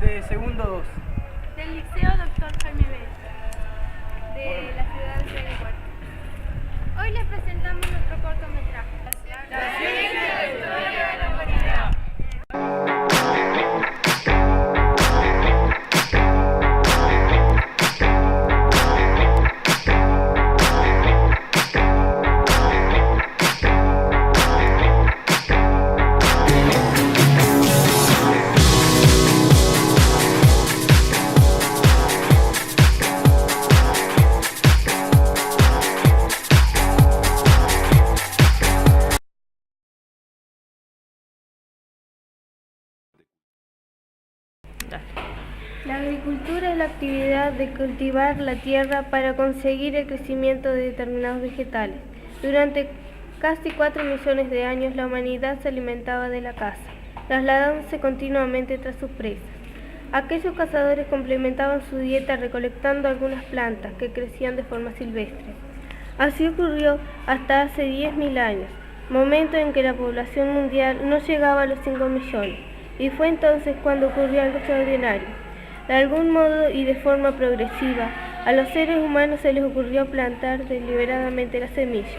De segundo 2. Del Liceo Dr. Jaime Bell, de la ciudad de Ciudad Puerto. Hoy les presentamos nuestro cortometraje. La ciencia y la historia de la humanidad. La agricultura es la actividad de cultivar la tierra para conseguir el crecimiento de determinados vegetales. Durante casi 4 millones de años la humanidad se alimentaba de la caza, trasladándose continuamente tras sus presas. Aquellos cazadores complementaban su dieta recolectando algunas plantas que crecían de forma silvestre. Así ocurrió hasta hace 10.000 años, momento en que la población mundial no llegaba a los 5 millones, y fue entonces cuando ocurrió algo extraordinario. De algún modo y de forma progresiva, a los seres humanos se les ocurrió plantar deliberadamente las semillas.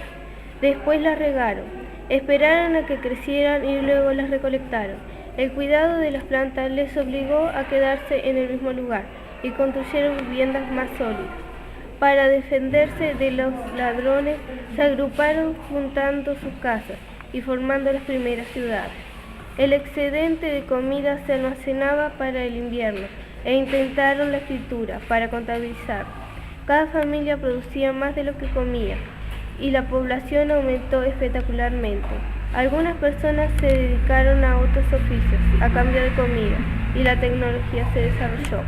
Después las regaron, esperaron a que crecieran y luego las recolectaron. El cuidado de las plantas les obligó a quedarse en el mismo lugar y construyeron viviendas más sólidas. Para defenderse de los ladrones, se agruparon juntando sus casas y formando las primeras ciudades. El excedente de comida se almacenaba para el invierno e intentaron la escritura para contabilizar. Cada familia producía más de lo que comía y la población aumentó espectacularmente. Algunas personas se dedicaron a otros oficios a cambio de comida y la tecnología se desarrolló.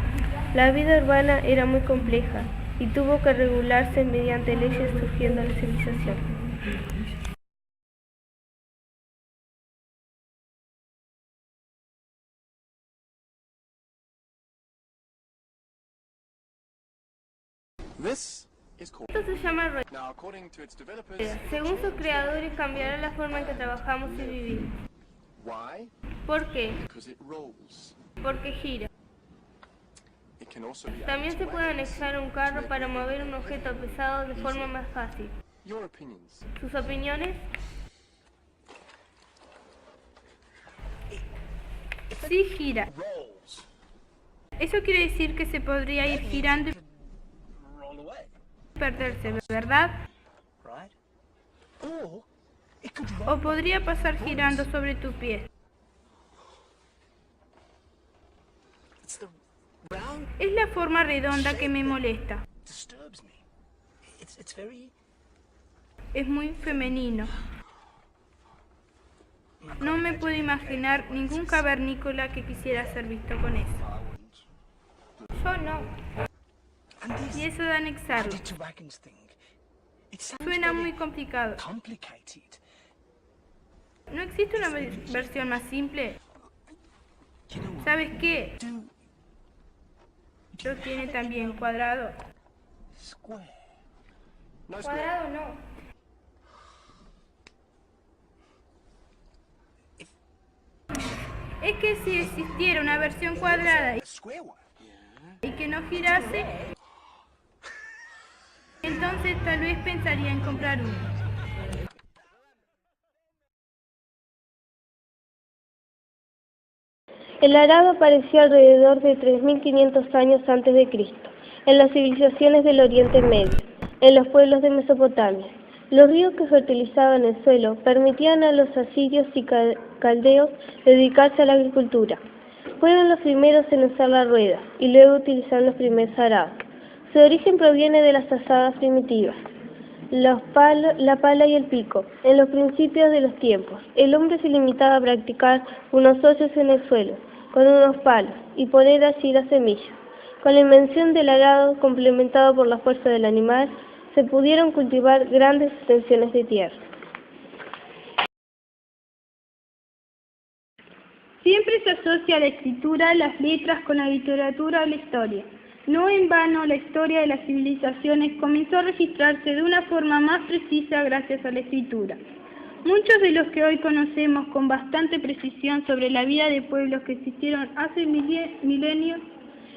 La vida urbana era muy compleja y tuvo que regularse mediante leyes surgiendo de la civilización. Esto se llama rueda. Según sus creadores, cambiará la forma en que trabajamos y vivimos. ¿Por qué? Porque gira. También se puede anexar un carro para mover un objeto pesado de forma más fácil. ¿Sus opiniones? Sí, gira. Eso quiere decir que se podría ir girando y perderse, ¿verdad? O podría pasar girando sobre tu pie. Es la forma redonda que me molesta. Es muy femenino. No me puedo imaginar ningún cavernícola que quisiera ser visto con eso. Yo no. Y eso de anexarlo. Suena muy complicado. ¿No existe una versión más simple? ¿Sabes qué? Lo tiene también cuadrado. Cuadrado no. Es que si existiera una versión cuadrada y que no girase, entonces tal vez pensaría en comprar uno. El arado apareció alrededor de 3.500 años antes de Cristo, en las civilizaciones del Oriente Medio, en los pueblos de Mesopotamia. Los ríos que fertilizaban el suelo permitían a los asirios y caldeos dedicarse a la agricultura. Fueron los primeros en usar la rueda y luego utilizaron los primeros arados. Su origen proviene de las azadas primitivas, la pala y el pico. En los principios de los tiempos, el hombre se limitaba a practicar unos hoyos en el suelo, con unos palos, y poner allí la semilla. Con la invención del arado, complementado por la fuerza del animal, se pudieron cultivar grandes extensiones de tierra. Siempre se asocia la escritura, las letras con la literatura o la historia. No en vano, la historia de las civilizaciones comenzó a registrarse de una forma más precisa gracias a la escritura. Muchos de los que hoy conocemos con bastante precisión sobre la vida de pueblos que existieron hace milenios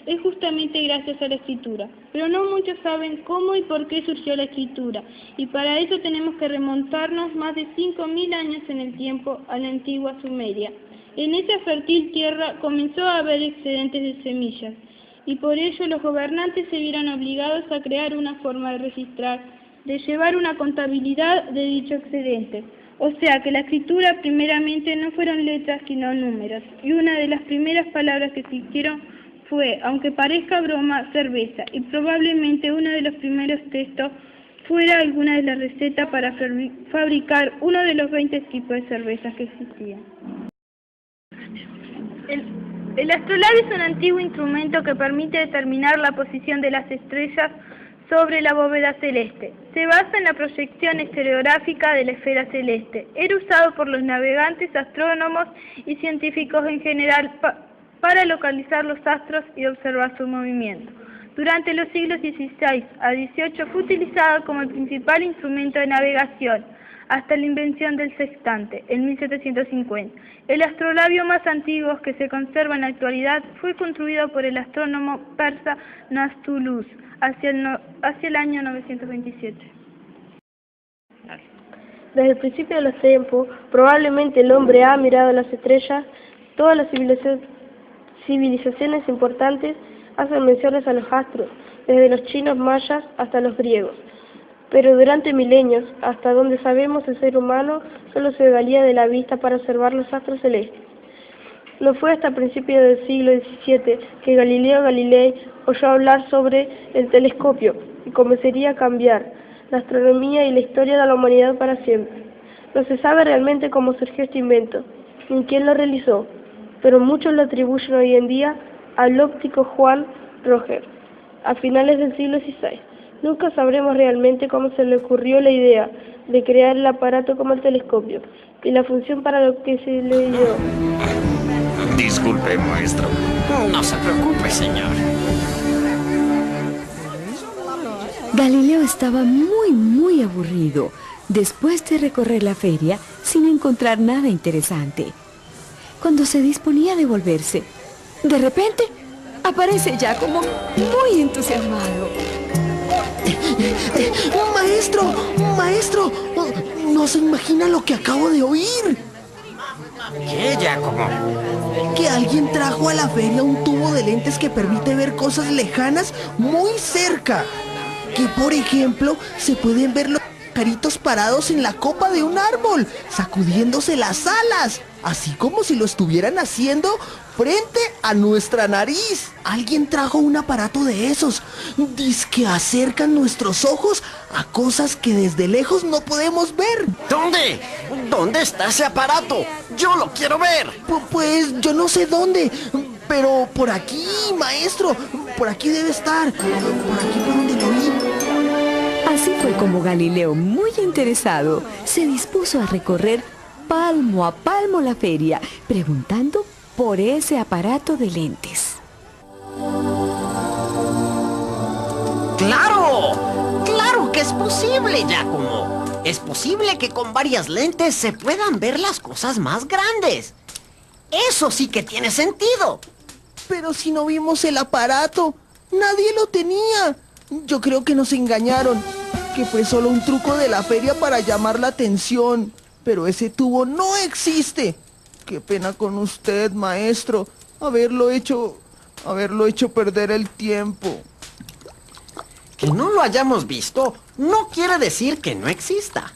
es justamente gracias a la escritura. Pero no muchos saben cómo y por qué surgió la escritura, y para eso tenemos que remontarnos más de 5.000 años en el tiempo a la antigua Sumeria. En esa fértil tierra comenzó a haber excedentes de semillas, y por ello los gobernantes se vieron obligados a crear una forma de registrar, de llevar una contabilidad de dicho excedente. O sea que la escritura primeramente no fueron letras sino números, y una de las primeras palabras que existieron fue, aunque parezca broma, cerveza, y probablemente uno de los primeros textos fuera alguna de las recetas para fabricar uno de los 20 tipos de cervezas que existían. El astrolabio es un antiguo instrumento que permite determinar la posición de las estrellas sobre la bóveda celeste. Se basa en la proyección estereográfica de la esfera celeste. Era usado por los navegantes, astrónomos y científicos en general para localizar los astros y observar su movimiento. Durante los siglos XVI a XVIII fue utilizado como el principal instrumento de navegación, hasta la invención del sextante, en 1750. El astrolabio más antiguo que se conserva en la actualidad fue construido por el astrónomo persa Nastulus hacia el año 927. Desde el principio de los tiempos, probablemente el hombre ha mirado las estrellas. Todas las civilizaciones importantes hacen menciones a los astros, desde los chinos mayas hasta los griegos. Pero durante milenios, hasta donde sabemos, el ser humano solo se valía de la vista para observar los astros celestes. No fue hasta principios del siglo XVII que Galileo Galilei oyó hablar sobre el telescopio y comenzaría a cambiar la astronomía y la historia de la humanidad para siempre. No se sabe realmente cómo surgió este invento, ni quién lo realizó, pero muchos lo atribuyen hoy en día al óptico Juan Roger, a finales del siglo XVI. Nunca sabremos realmente cómo se le ocurrió la idea de crear el aparato como el telescopio y la función para lo que se le dio. Disculpe, maestro. No se preocupe, señor. Galileo estaba muy aburrido después de recorrer la feria sin encontrar nada interesante. Cuando se disponía a devolverse, de repente aparece Giacomo muy entusiasmado. Maestro, no se imagina lo que acabo de oír. ¿Qué, Giacomo? Que alguien trajo a la feria un tubo de lentes que permite ver cosas lejanas muy cerca. Que, por ejemplo, se pueden ver los pajaritos parados en la copa de un árbol, sacudiéndose las alas, así como si lo estuvieran haciendo frente a nuestra nariz. Alguien trajo un aparato de esos, dizque acercan nuestros ojos a cosas que desde lejos no podemos ver. ¿Dónde? ¿Dónde está ese aparato? Yo lo quiero ver. Pues yo no sé dónde, pero por aquí, maestro, por aquí debe estar. Por aquí por donde lo vi. Así fue como Galileo, muy interesado, se dispuso a recorrer palmo a palmo la feria, preguntando por ese aparato de lentes. ¡Claro! ¡Claro que es posible, Giacomo! Es posible que con varias lentes se puedan ver las cosas más grandes. ¡Eso sí que tiene sentido! Pero si no vimos el aparato, nadie lo tenía. Yo creo que nos engañaron, que fue solo un truco de la feria para llamar la atención. Pero ese tubo no existe. Qué pena con usted, maestro, haberlo hecho perder el tiempo. Que no lo hayamos visto no quiere decir que no exista.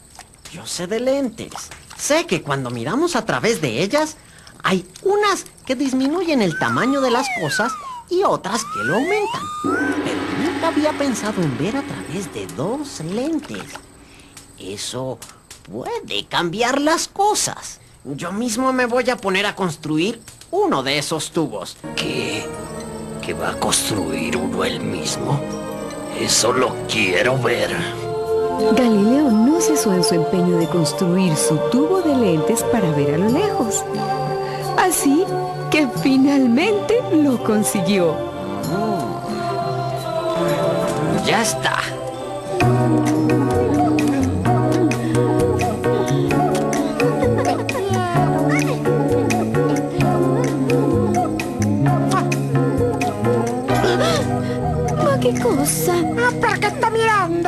Yo sé de lentes. Sé que cuando miramos a través de ellas, hay unas que disminuyen el tamaño de las cosas y otras que lo aumentan. Pero nunca había pensado en ver a través de dos lentes. Eso puede cambiar las cosas. Yo mismo me voy a poner a construir uno de esos tubos. ¿Qué? ¿Que va a construir uno él mismo? Eso lo quiero ver. Galileo no cesó en su empeño de construir su tubo de lentes para ver a lo lejos. Así que finalmente lo consiguió. Ya está.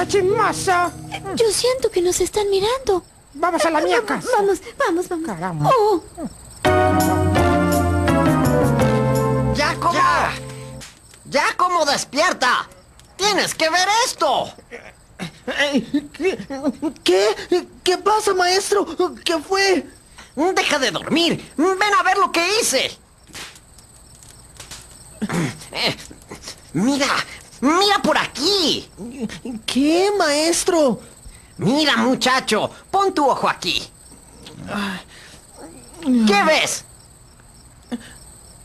chismoso! Yo siento que nos están mirando. Vamos a la mía casa. Vamos. Caramba. Oh, ¡Giacomo! ¡Giacomo, despierta! ¡Tienes que ver esto! ¿Qué pasa, maestro? ¿Qué fue? ¡Deja de dormir! ¡Ven a ver lo que hice! ¡Mira! ¡Mira por aquí! ¿Qué, maestro? ¡Mira, muchacho! ¡Pon tu ojo aquí! ¿Qué ves?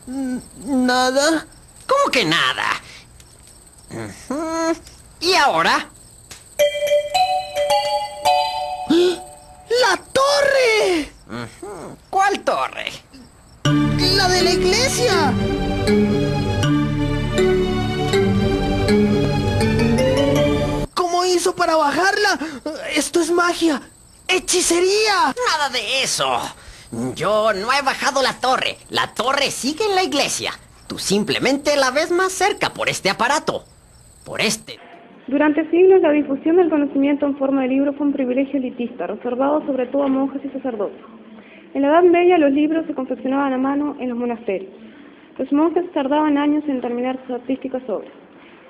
Nada. ¿Cómo que nada? ¿Y ahora? ¡La torre! ¿Cuál torre? ¡La de la iglesia! ¿Cómo hizo para bajarla? Esto es magia. ¡Hechicería! Nada de eso. Yo no he bajado la torre. La torre sigue en la iglesia. Tú simplemente la ves más cerca por este aparato. Por este. Durante siglos, la difusión del conocimiento en forma de libro fue un privilegio elitista, reservado sobre todo a monjes y sacerdotes. En la Edad Media, los libros se confeccionaban a mano en los monasterios. Los monjes tardaban años en terminar sus artísticas obras.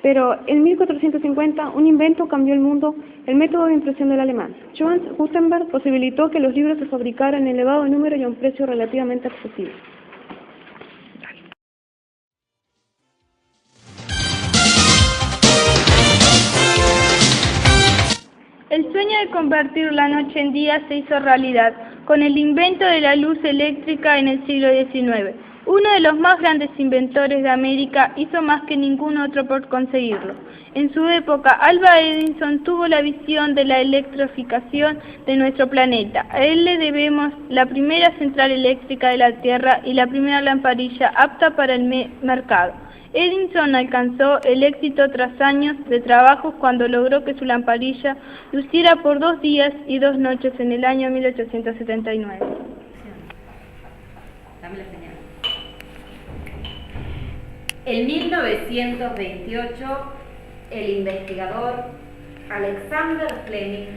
Pero en 1450, un invento cambió el mundo: el método de impresión del alemán. Johannes Gutenberg posibilitó que los libros se fabricaran en elevado número y a un precio relativamente accesible. El sueño de convertir la noche en día se hizo realidad con el invento de la luz eléctrica en el siglo XIX. Uno de los más grandes inventores de América hizo más que ningún otro por conseguirlo. En su época, Alva Edison tuvo la visión de la electrificación de nuestro planeta. A él le debemos la primera central eléctrica de la Tierra y la primera lamparilla apta para el mercado. Edison alcanzó el éxito tras años de trabajos cuando logró que su lamparilla luciera por 2 días y 2 noches en el año 1879. Dame la señal. En 1928, el investigador Alexander Fleming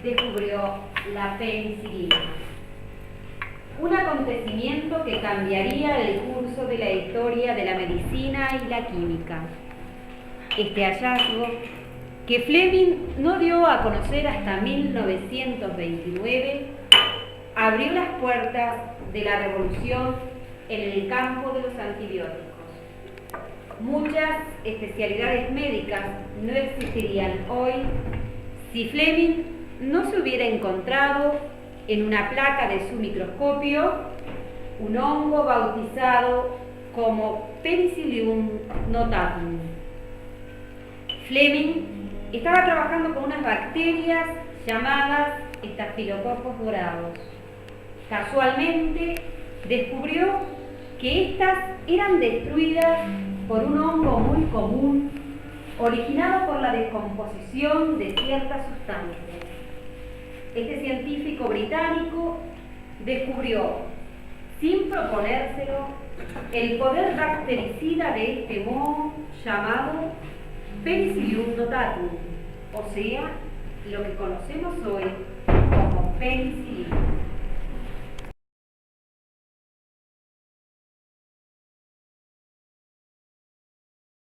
descubrió la penicilina. Un acontecimiento que cambiaría el curso de la historia de la medicina y la química. Este hallazgo, que Fleming no dio a conocer hasta 1929, abrió las puertas de la revolución en el campo de los antibióticos. Muchas especialidades médicas no existirían hoy si Fleming no se hubiera encontrado en una placa de su microscopio un hongo bautizado como Penicillium notatum. Fleming estaba trabajando con unas bacterias llamadas estafilococos dorados. Casualmente descubrió que estas eran destruidas por un hongo muy común originado por la descomposición de ciertas sustancias. Este científico británico descubrió, sin proponérselo, el poder bactericida de este moho llamado Penicillium notatum, o sea, lo que conocemos hoy como penicilina.